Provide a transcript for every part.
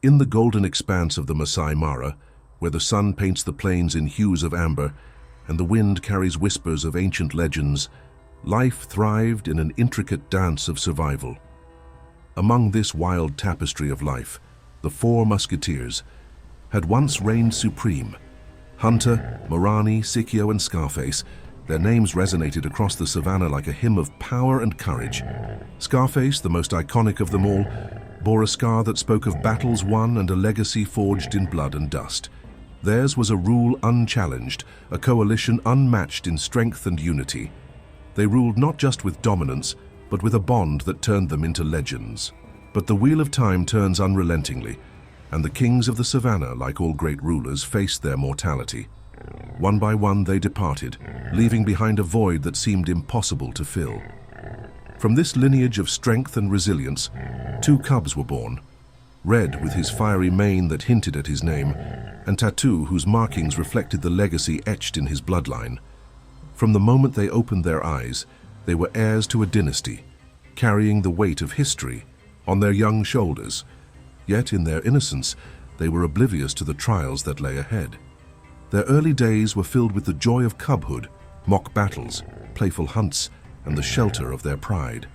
In the golden expanse of the Masai Mara, where the sun paints the plains in hues of amber and the wind carries whispers of ancient legends, life thrived in an intricate dance of survival. Among this wild tapestry of life, the four musketeers had once reigned supreme. Hunter, Morani, Sikio, and Scarface, their names resonated across the savannah like a hymn of power and courage. Scarface, the most iconic of them all, bore a scar that spoke of battles won and a legacy forged in blood and dust. Theirs was a rule unchallenged, a coalition unmatched in strength and unity. They ruled not just with dominance, but with a bond that turned them into legends. But the wheel of time turns unrelentingly, and the kings of the savannah, like all great rulers, faced their mortality. One by one they departed, leaving behind a void that seemed impossible to fill. From this lineage of strength and resilience, two cubs were born. Red, with his fiery mane that hinted at his name, and Tatu, whose markings reflected the legacy etched in his bloodline. From the moment they opened their eyes, they were heirs to a dynasty, carrying the weight of history on their young shoulders. Yet in their innocence, they were oblivious to the trials that lay ahead. Their early days were filled with the joy of cubhood, mock battles, playful hunts, and the shelter of their pride.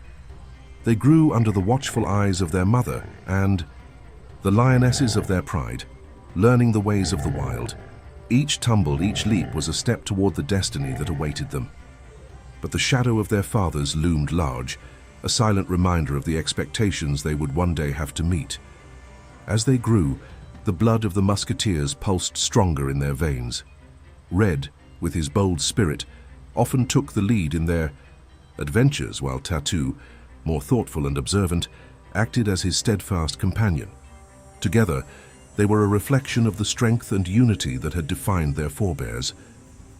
They grew under the watchful eyes of their mother and the lionesses of their pride, learning the ways of the wild. Each tumble, each leap was a step toward the destiny that awaited them. But the shadow of their fathers loomed large, a silent reminder of the expectations they would one day have to meet. As they grew, the blood of the musketeers pulsed stronger in their veins. Red, with his bold spirit, often took the lead in their adventures, while Tatu, more thoughtful and observant, acted as his steadfast companion. Together, they were a reflection of the strength and unity that had defined their forebears.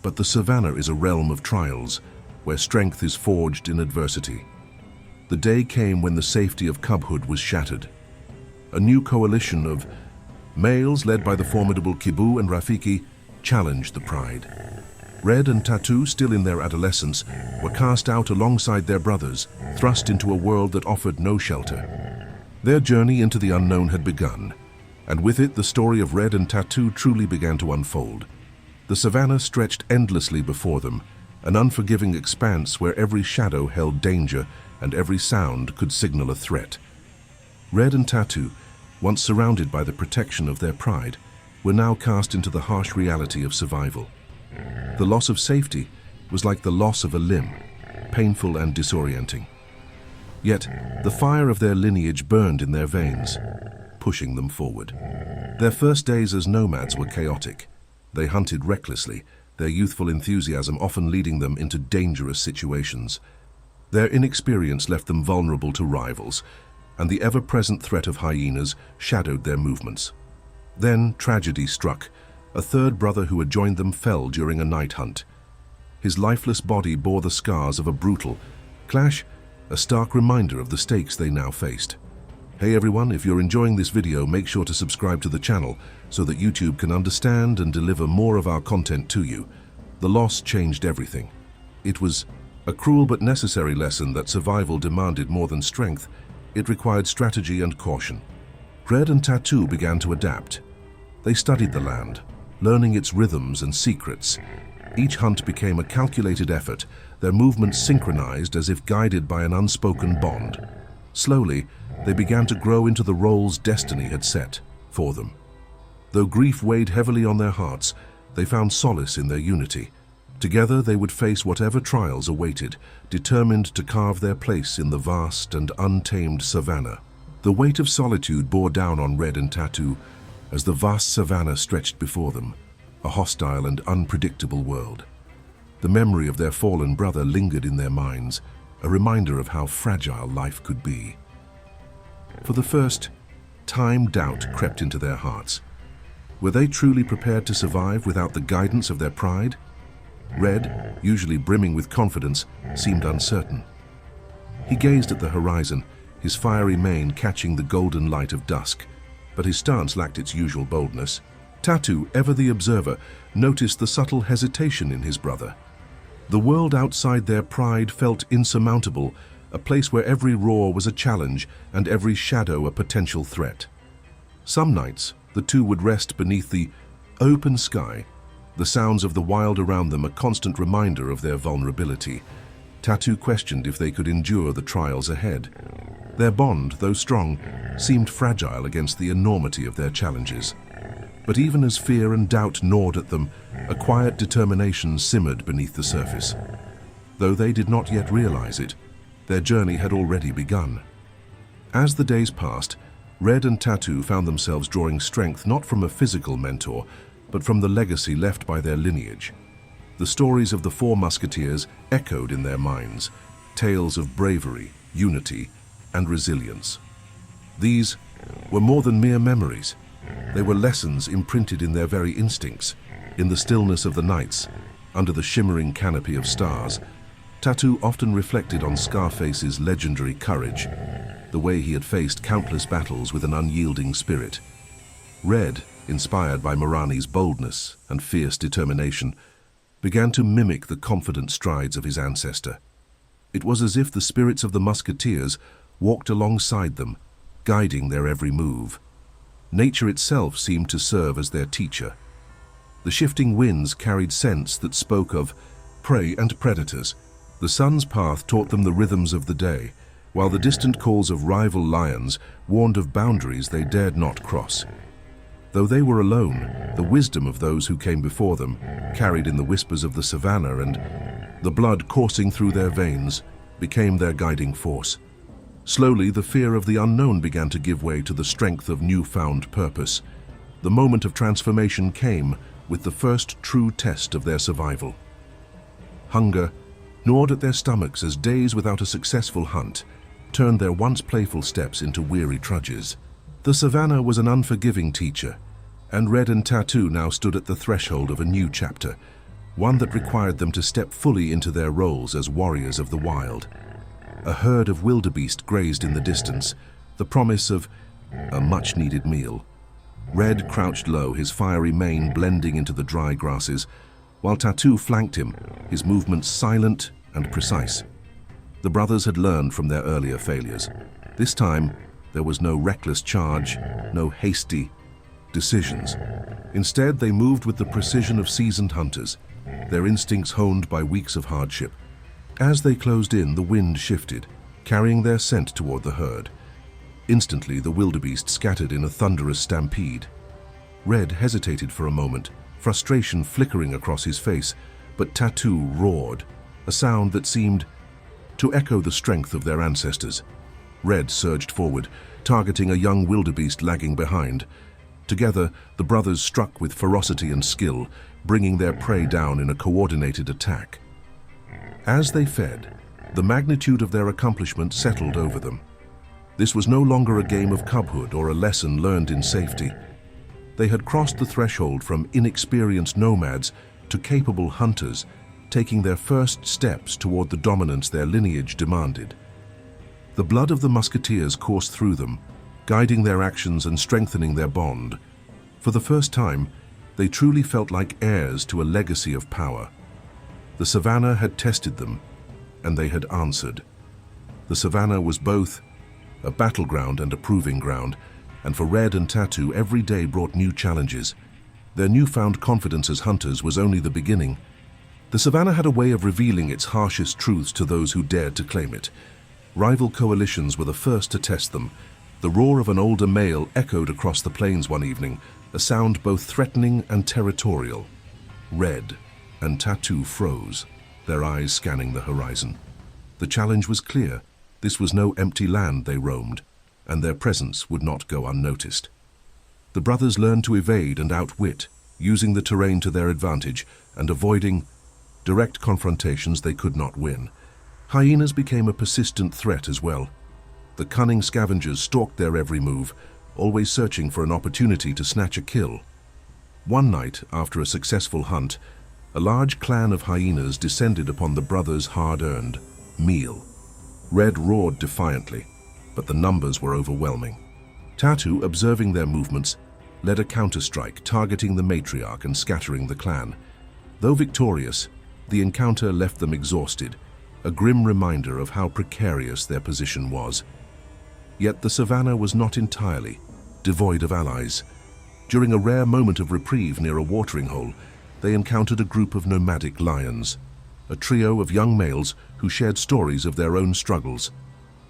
But the savannah is a realm of trials, where strength is forged in adversity. The day came when the safety of cubhood was shattered. A new coalition of males, led by the formidable Kibu and Rafiki, challenged the pride. Red and Tatu, still in their adolescence, were cast out alongside their brothers, thrust into a world that offered no shelter. Their journey into the unknown had begun, and with it the story of Red and Tatu truly began to unfold. The savannah stretched endlessly before them, an unforgiving expanse where every shadow held danger and every sound could signal a threat. Red and Tatu, once surrounded by the protection of their pride, were now cast into the harsh reality of survival. The loss of safety was like the loss of a limb, painful and disorienting. Yet, the fire of their lineage burned in their veins, pushing them forward. Their first days as nomads were chaotic. They hunted recklessly, their youthful enthusiasm often leading them into dangerous situations. Their inexperience left them vulnerable to rivals, and the ever-present threat of hyenas shadowed their movements. Then tragedy struck. A third brother who had joined them fell during a night hunt. His lifeless body bore the scars of a brutal clash, a stark reminder of the stakes they now faced. Hey everyone, if you're enjoying this video, make sure to subscribe to the channel so that YouTube can understand and deliver more of our content to you. The loss changed everything. It was a cruel but necessary lesson that survival demanded more than strength. It required strategy and caution. Red and Tatu began to adapt. They studied the land, learning its rhythms and secrets. Each hunt became a calculated effort, their movements synchronized as if guided by an unspoken bond. Slowly, they began to grow into the roles destiny had set for them. Though grief weighed heavily on their hearts, they found solace in their unity. Together they would face whatever trials awaited, determined to carve their place in the vast and untamed savannah. The weight of solitude bore down on Red and Tatu as the vast savannah stretched before them, a hostile and unpredictable world. The memory of their fallen brother lingered in their minds, a reminder of how fragile life could be. For the first time, doubt crept into their hearts. Were they truly prepared to survive without the guidance of their pride? Red, usually brimming with confidence, seemed uncertain. He gazed at the horizon, his fiery mane catching the golden light of dusk, but his stance lacked its usual boldness. Tatu, ever the observer, noticed the subtle hesitation in his brother. The world outside their pride felt insurmountable, a place where every roar was a challenge and every shadow a potential threat. Some nights, the two would rest beneath the open sky, the sounds of the wild around them a constant reminder of their vulnerability. Tatu questioned if they could endure the trials ahead. Their bond, though strong, seemed fragile against the enormity of their challenges. But even as fear and doubt gnawed at them, a quiet determination simmered beneath the surface. Though they did not yet realize it, their journey had already begun. As the days passed, Red and Tatu found themselves drawing strength not from a physical mentor, but from the legacy left by their lineage. The stories of the four musketeers echoed in their minds, tales of bravery, unity, and resilience. These were more than mere memories. They were lessons imprinted in their very instincts, in the stillness of the nights, under the shimmering canopy of stars. Tatu often reflected on Scarface's legendary courage, the way he had faced countless battles with an unyielding spirit. Red, inspired by Marani's boldness and fierce determination, began to mimic the confident strides of his ancestor. It was as if the spirits of the musketeers walked alongside them, guiding their every move. Nature itself seemed to serve as their teacher. The shifting winds carried scents that spoke of prey and predators. The sun's path taught them the rhythms of the day, while the distant calls of rival lions warned of boundaries they dared not cross. Though they were alone, the wisdom of those who came before them, carried in the whispers of the savannah and the blood coursing through their veins, became their guiding force. Slowly, the fear of the unknown began to give way to the strength of newfound purpose. The moment of transformation came with the first true test of their survival. Hunger gnawed at their stomachs as days without a successful hunt turned their once playful steps into weary trudges. The savannah was an unforgiving teacher, and Red and Tatu now stood at the threshold of a new chapter, one that required them to step fully into their roles as warriors of the wild. A herd of wildebeest grazed in the distance, the promise of a much-needed meal. Red crouched low, his fiery mane blending into the dry grasses, while Tatu flanked him, his movements silent and precise. The brothers had learned from their earlier failures. This time, there was no reckless charge, no hasty decisions. Instead, they moved with the precision of seasoned hunters, their instincts honed by weeks of hardship. As they closed in, the wind shifted, carrying their scent toward the herd. Instantly, the wildebeest scattered in a thunderous stampede. Red hesitated for a moment, frustration flickering across his face, but Tatu roared, a sound that seemed to echo the strength of their ancestors. Red surged forward, targeting a young wildebeest lagging behind. Together, the brothers struck with ferocity and skill, bringing their prey down in a coordinated attack. As they fed, the magnitude of their accomplishment settled over them. This was no longer a game of cubhood or a lesson learned in safety. They had crossed the threshold from inexperienced nomads to capable hunters, taking their first steps toward the dominance their lineage demanded. The blood of the musketeers coursed through them, guiding their actions and strengthening their bond. For the first time, they truly felt like heirs to a legacy of power. The savannah had tested them, and they had answered. The savannah was both a battleground and a proving ground, and for Red and Tatu, every day brought new challenges. Their newfound confidence as hunters was only the beginning. The savannah had a way of revealing its harshest truths to those who dared to claim it. Rival coalitions were the first to test them. The roar of an older male echoed across the plains one evening, a sound both threatening and territorial. Red and Tatu froze, their eyes scanning the horizon. The challenge was clear. This was no empty land they roamed, and their presence would not go unnoticed. The brothers learned to evade and outwit, using the terrain to their advantage and avoiding direct confrontations they could not win. Hyenas became a persistent threat as well. The cunning scavengers stalked their every move, always searching for an opportunity to snatch a kill. One night, after a successful hunt, a large clan of hyenas descended upon the brothers' hard-earned meal. Red roared defiantly, but the numbers were overwhelming. Tatu, observing their movements, led a counterstrike, targeting the matriarch and scattering the clan. Though victorious, the encounter left them exhausted, a grim reminder of how precarious their position was. Yet the savannah was not entirely devoid of allies. During a rare moment of reprieve near a watering hole, they encountered a group of nomadic lions, a trio of young males who shared stories of their own struggles.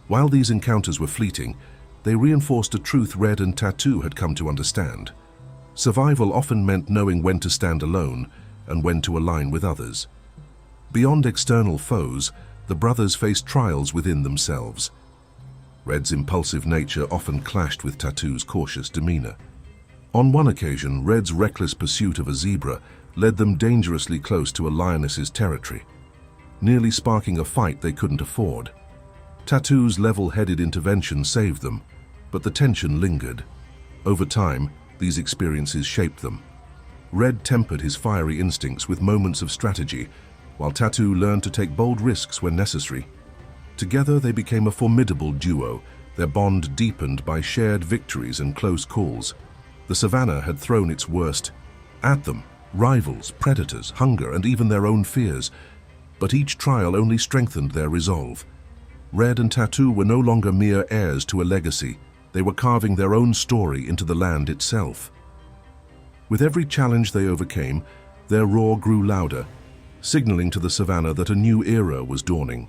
While these encounters were fleeting, they reinforced a truth Red and Tatu had come to understand. Survival often meant knowing when to stand alone and when to align with others. Beyond external foes, the brothers faced trials within themselves. Red's impulsive nature often clashed with Tatu's cautious demeanor. On one occasion, Red's reckless pursuit of a zebra led them dangerously close to a lioness's territory, nearly sparking a fight they couldn't afford. Tatu's level-headed intervention saved them, but the tension lingered. Over time, these experiences shaped them. Red tempered his fiery instincts with moments of strategy, while Tatu learned to take bold risks when necessary. Together they became a formidable duo, their bond deepened by shared victories and close calls. The savannah had thrown its worst at them: rivals, predators, hunger, and even their own fears. But each trial only strengthened their resolve. Red and Tatu were no longer mere heirs to a legacy. They were carving their own story into the land itself. With every challenge they overcame, their roar grew louder, signaling to the savannah that a new era was dawning.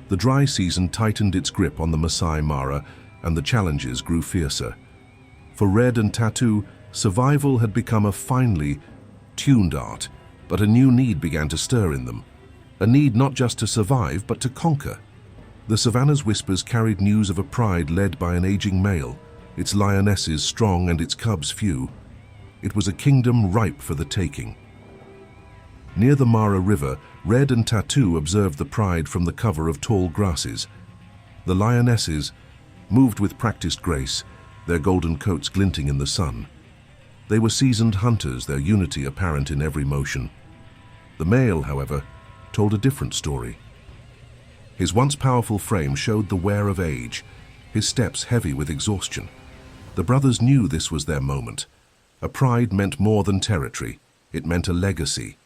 The dry season tightened its grip on the Masai Mara, and the challenges grew fiercer. For Red and Tatu, survival had become a finely tuned art, but a new need began to stir in them. A need not just to survive, but to conquer. The savannah's whispers carried news of a pride led by an aging male, its lionesses strong and its cubs few. It was a kingdom ripe for the taking. Near the Mara River, Red and Tatu observed the pride from the cover of tall grasses. The lionesses moved with practiced grace, their golden coats glinting in the sun. They were seasoned hunters, their unity apparent in every motion. The male, however, told a different story. His once powerful frame showed the wear of age, his steps heavy with exhaustion. The brothers knew this was their moment. A pride meant more than territory, it meant a legacy.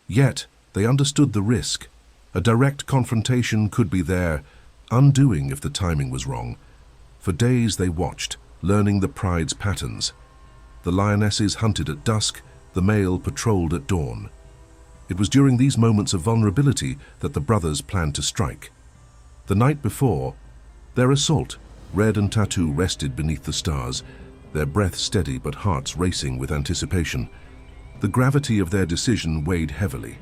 Yet, they understood the risk. A direct confrontation could be their undoing if the timing was wrong. For days they watched, learning the pride's patterns. The lionesses hunted at dusk, the male patrolled at dawn. It was during these moments of vulnerability that the brothers planned to strike. The night before their assault, Red and Tatu rested beneath the stars, their breath steady but hearts racing with anticipation. The gravity of their decision weighed heavily.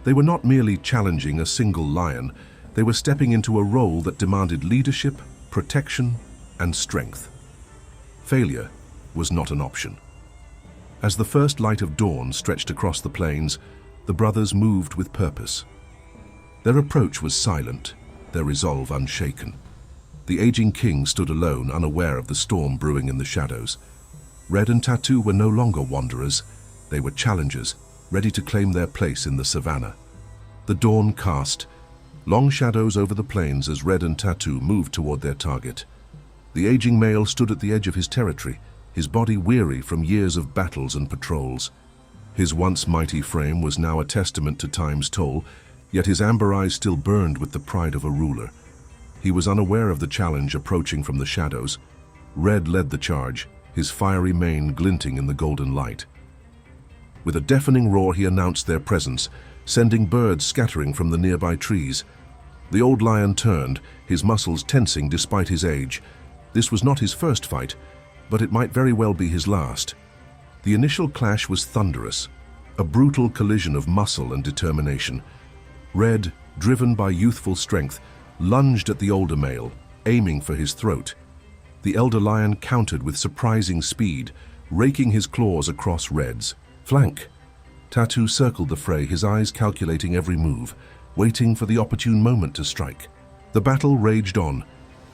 They were not merely challenging a single lion, they were stepping into a role that demanded leadership, protection, and strength. Failure was not an option. As the first light of dawn stretched across the plains, the brothers moved with purpose. Their approach was silent, their resolve unshaken. The aging king stood alone, unaware of the storm brewing in the shadows. Red and Tatu were no longer wanderers, they were challengers, ready to claim their place in the savannah. The dawn cast long shadows over the plains as Red and Tatu moved toward their target. The aging male stood at the edge of his territory, his body weary from years of battles and patrols. His once mighty frame was now a testament to time's toll, yet his amber eyes still burned with the pride of a ruler. He was unaware of the challenge approaching from the shadows. Red led the charge, his fiery mane glinting in the golden light. With a deafening roar he announced their presence, sending birds scattering from the nearby trees. The old lion turned, his muscles tensing despite his age. This was not his first fight, but it might very well be his last. The initial clash was thunderous, a brutal collision of muscle and determination. Red, driven by youthful strength, lunged at the older male, aiming for his throat. The elder lion countered with surprising speed, raking his claws across Red's flank. Tatu circled the fray, his eyes calculating every move, waiting for the opportune moment to strike. The battle raged on,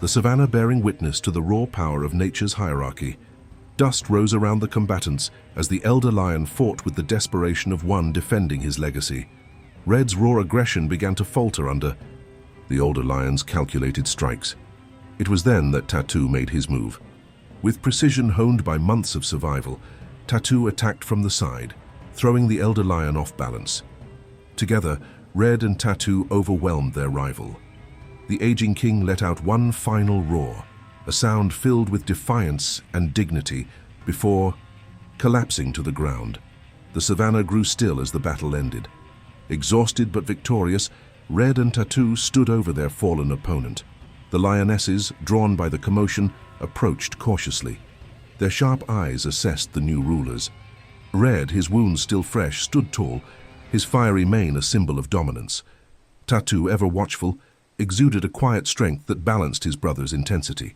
the savannah bearing witness to the raw power of nature's hierarchy. Dust rose around the combatants as the elder lion fought with the desperation of one defending his legacy. Red's raw aggression began to falter under the older lion's calculated strikes. It was then that Tatu made his move. With precision honed by months of survival, Tatu attacked from the side, throwing the elder lion off balance. Together, Red and Tatu overwhelmed their rival. The aging king let out one final roar, a sound filled with defiance and dignity before collapsing to the ground. The savannah grew still as the battle ended. Exhausted but victorious, Red and Tatu stood over their fallen opponent. The lionesses, drawn by the commotion, approached cautiously. Their sharp eyes assessed the new rulers. Red, his wounds still fresh, stood tall, his fiery mane a symbol of dominance. Tatu, ever watchful, exuded a quiet strength that balanced his brother's intensity.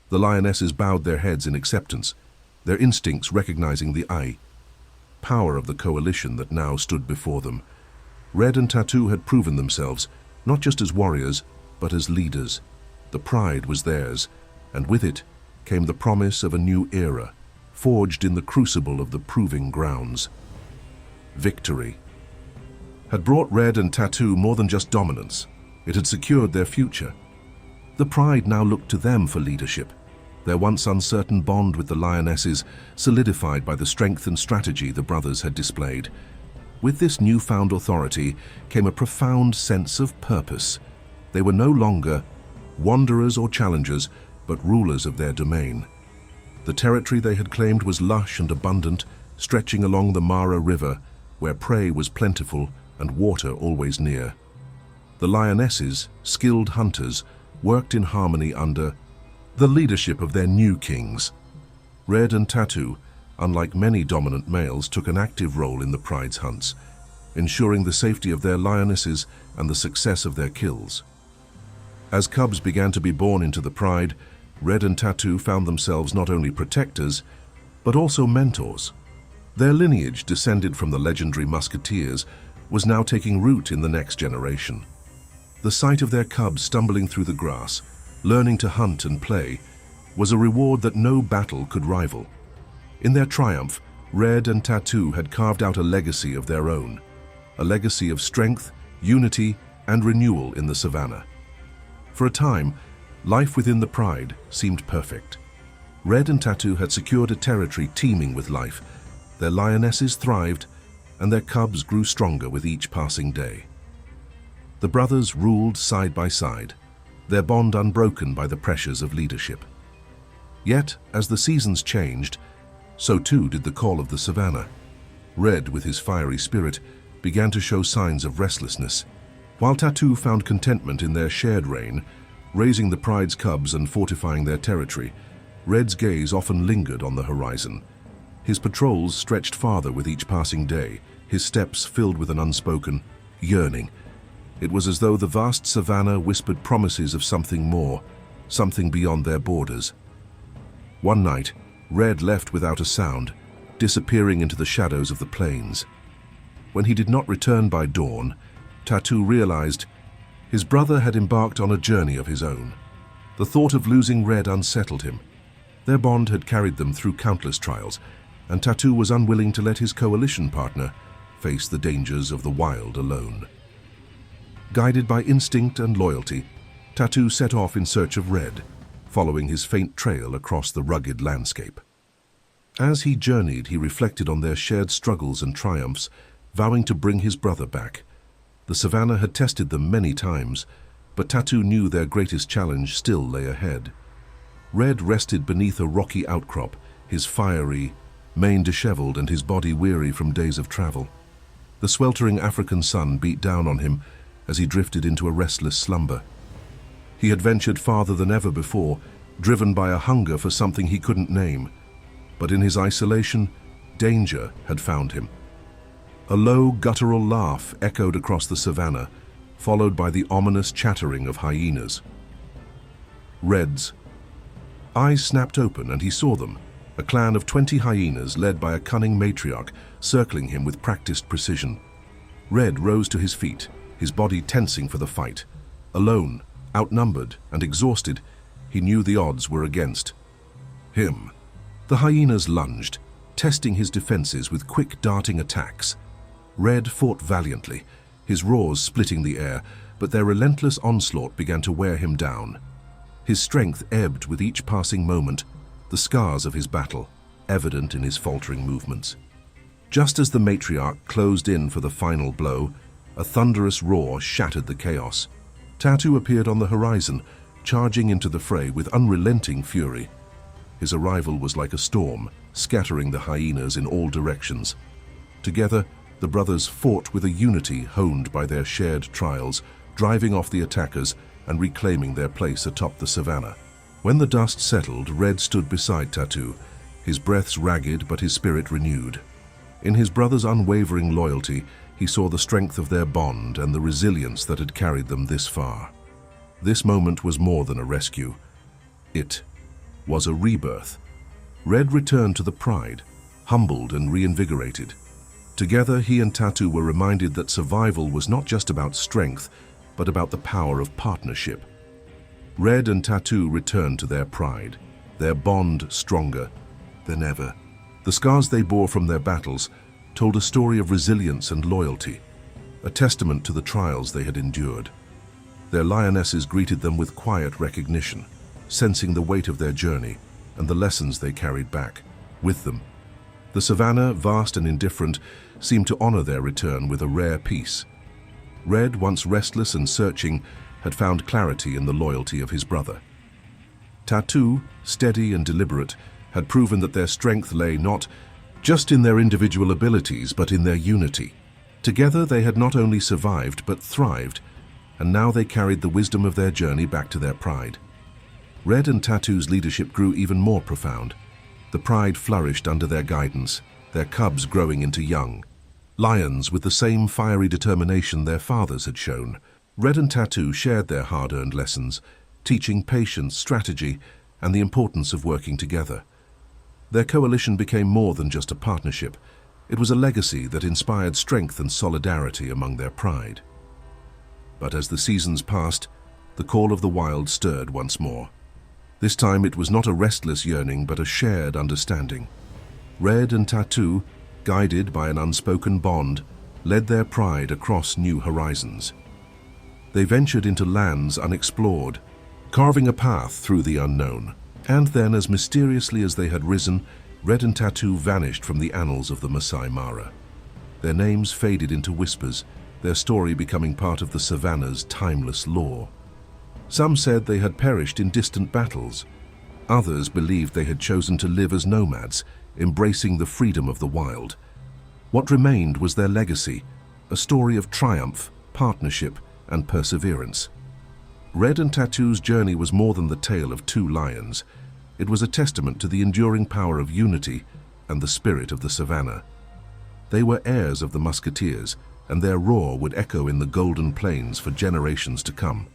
The lionesses bowed their heads in acceptance, their instincts recognizing the power of the coalition that now stood before them. Red and Tatu had proven themselves, not just as warriors, but as leaders. The pride was theirs, and with it came the promise of a new era, forged in the crucible of the proving grounds. Victory had brought Red and Tatu more than just dominance. It had secured their future. The pride now looked to them for leadership, their once uncertain bond with the lionesses solidified by the strength and strategy the brothers had displayed. With this newfound authority came a profound sense of purpose. They were no longer wanderers or challengers, but rulers of their domain. The territory they had claimed was lush and abundant, stretching along the Mara River, where prey was plentiful and water always near. The lionesses, skilled hunters, worked in harmony under the leadership of their new kings. Red and Tatu, unlike many dominant males, took an active role in the pride's hunts, ensuring the safety of their lionesses and the success of their kills. As cubs began to be born into the pride, Red and Tatu found themselves not only protectors, but also mentors. Their lineage, descended from the legendary musketeers, was now taking root in the next generation. The sight of their cubs stumbling through the grass, learning to hunt and play, was a reward that no battle could rival. In their triumph, Red and Tatu had carved out a legacy of their own, a legacy of strength, unity, and renewal in the savannah. For a time, life within the pride seemed perfect. Red and Tatu had secured a territory teeming with life. Their lionesses thrived, and their cubs grew stronger with each passing day. The brothers ruled side by side, their bond unbroken by the pressures of leadership. Yet, as the seasons changed, so too did the call of the savannah. Red, with his fiery spirit, began to show signs of restlessness, while Tatu found contentment in their shared reign, raising the pride's cubs and fortifying their territory. Red's gaze often lingered on the horizon. His patrols stretched farther with each passing day, his steps filled with an unspoken yearning. It was as though the vast savannah whispered promises of something more, something beyond their borders. One night, Red left without a sound, disappearing into the shadows of the plains. When he did not return by dawn, Tatu realized his brother had embarked on a journey of his own. The thought of losing Red unsettled him. Their bond had carried them through countless trials, and Tatu was unwilling to let his coalition partner face the dangers of the wild alone. Guided by instinct and loyalty, Tatu set off in search of Red, following his faint trail across the rugged landscape. As he journeyed, he reflected on their shared struggles and triumphs, vowing to bring his brother back. The savannah had tested them many times, but Tatu knew their greatest challenge still lay ahead. Red rested beneath a rocky outcrop, his fiery mane disheveled and his body weary from days of travel. The sweltering African sun beat down on him as he drifted into a restless slumber. He had ventured farther than ever before, driven by a hunger for something he couldn't name. But in his isolation, danger had found him. A low, guttural laugh echoed across the savannah, followed by the ominous chattering of hyenas. Red's eyes snapped open and he saw them, a clan of 20 hyenas led by a cunning matriarch circling him with practiced precision. Red rose to his feet, his body tensing for the fight. Alone, outnumbered and exhausted, he knew the odds were against him. The hyenas lunged, testing his defenses with quick darting attacks. Red fought valiantly, his roars splitting the air, but their relentless onslaught began to wear him down. His strength ebbed with each passing moment, the scars of his battle evident in his faltering movements. Just as the matriarch closed in for the final blow, a thunderous roar shattered the chaos. Tatu appeared on the horizon, charging into the fray with unrelenting fury. His arrival was like a storm, scattering the hyenas in all directions. Together, the brothers fought with a unity honed by their shared trials, driving off the attackers and reclaiming their place atop the savannah. When the dust settled, Red stood beside Tatu, his breaths ragged but his spirit renewed. In his brother's unwavering loyalty, he saw the strength of their bond and the resilience that had carried them this far. This moment was more than a rescue. It was a rebirth. Red returned to the pride, humbled and reinvigorated. Together, he and Tatu were reminded that survival was not just about strength, but about the power of partnership. Red and Tatu returned to their pride, their bond stronger than ever. The scars they bore from their battles told a story of resilience and loyalty, a testament to the trials they had endured. Their lionesses greeted them with quiet recognition, sensing the weight of their journey and the lessons they carried back with them. The savannah, vast and indifferent, seemed to honor their return with a rare peace. Red, once restless and searching, had found clarity in the loyalty of his brother. Tatu, steady and deliberate, had proven that their strength lay not just in their individual abilities, but in their unity. Together, they had not only survived, but thrived, and now they carried the wisdom of their journey back to their pride. Red and Tatu's leadership grew even more profound. The pride flourished under their guidance, their cubs growing into young lions with the same fiery determination their fathers had shown. Red and Tatu shared their hard-earned lessons, teaching patience, strategy, and the importance of working together. Their coalition became more than just a partnership. It was a legacy that inspired strength and solidarity among their pride. But as the seasons passed, the call of the wild stirred once more. This time it was not a restless yearning, but a shared understanding. Red and Tatu, guided by an unspoken bond, led their pride across new horizons. They ventured into lands unexplored, carving a path through the unknown. And then, as mysteriously as they had risen, Red and Tatu vanished from the annals of the Masai Mara. Their names faded into whispers, their story becoming part of the savannah's timeless lore. Some said they had perished in distant battles. Others believed they had chosen to live as nomads, embracing the freedom of the wild. What remained was their legacy, a story of triumph, partnership, and perseverance. Red and Tatu's journey was more than the tale of two lions. It was a testament to the enduring power of unity and the spirit of the savannah. They were heirs of the musketeers, and their roar would echo in the golden plains for generations to come.